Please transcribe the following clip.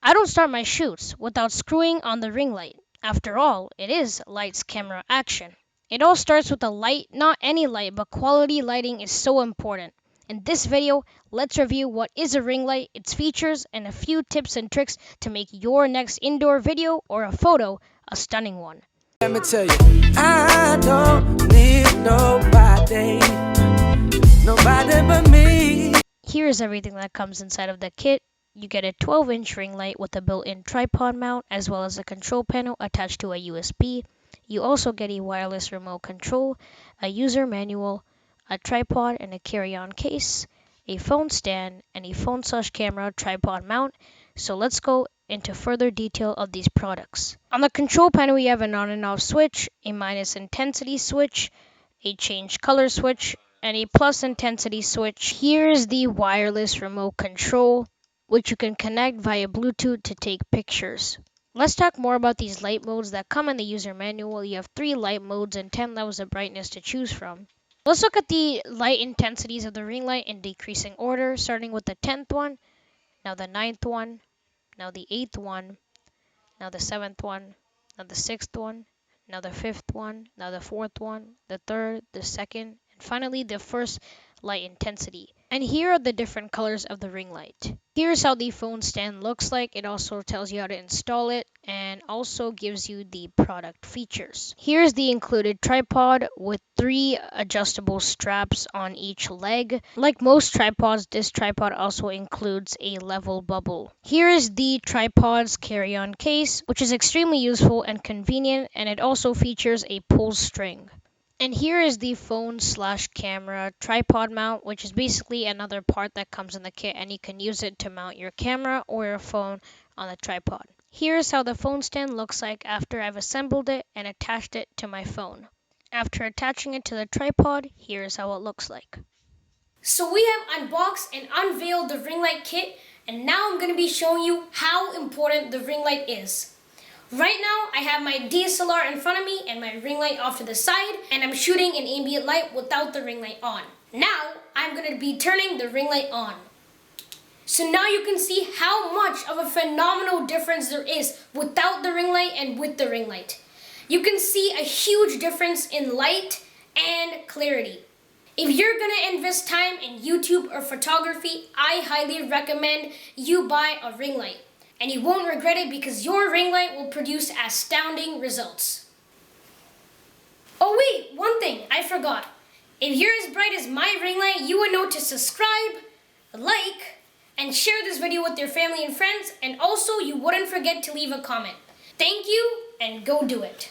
I don't start my shoots without screwing on the ring light. After all, it is lights, camera, action. It all starts with a light, not any light, but quality lighting is so important. In this video, let's review what is a ring light, its features, and a few tips and tricks to make your next indoor video or a photo a stunning one. Let me tell you, I don't need nobody but me. Here is everything that comes inside of the kit. You get a 12-inch ring light with a built-in tripod mount as well as a control panel attached to a USB. You also get a wireless remote control, a user manual, a tripod and a carry-on case, a phone stand, and a phone/camera tripod mount. So let's go into further detail of these products. On the control panel, we have an on and off switch, a minus intensity switch, a change color switch, and a plus intensity switch. Here's the wireless remote control, which you can connect via Bluetooth to take pictures. Let's talk more about these light modes that come in the user manual. You have 3 light modes and 10 levels of brightness to choose from. Let's look at the light intensities of the ring light in decreasing order, starting with the 10th one, now the 9th one, now the 8th one, now the 7th one, now the 6th one, now the 5th one, now the 4th one, the 3rd, the 2nd, and finally the first light intensity. And here are the different colors of the ring light. Here's how the phone stand looks like. It also tells you how to install it and also gives you the product features. Here's the included tripod with 3 adjustable straps on each leg. Like most tripods, this tripod also includes a level bubble. Here is the tripod's carry-on case, which is extremely useful and convenient, and it also features a pull string. And here is the phone/camera tripod mount, which is basically another part that comes in the kit, and you can use it to mount your camera or your phone on the tripod. Here's how the phone stand looks like after I've assembled it and attached it to my phone. After attaching it to the tripod, here's how it looks like. So we have unboxed and unveiled the ring light kit, and now I'm going to be showing you how important the ring light is. Right now, I have my DSLR in front of me and my ring light off to the side, and I'm shooting in ambient light without the ring light on. Now, I'm going to be turning the ring light on. So now you can see how much of a phenomenal difference there is without the ring light and with the ring light. You can see a huge difference in light and clarity. If you're going to invest time in YouTube or photography, I highly recommend you buy a ring light. And you won't regret it because your ring light will produce astounding results. Oh wait, one thing I forgot. If you're as bright as my ring light, you would know to subscribe, like, and share this video with your family and friends, and also you wouldn't forget to leave a comment. Thank you, and go do it.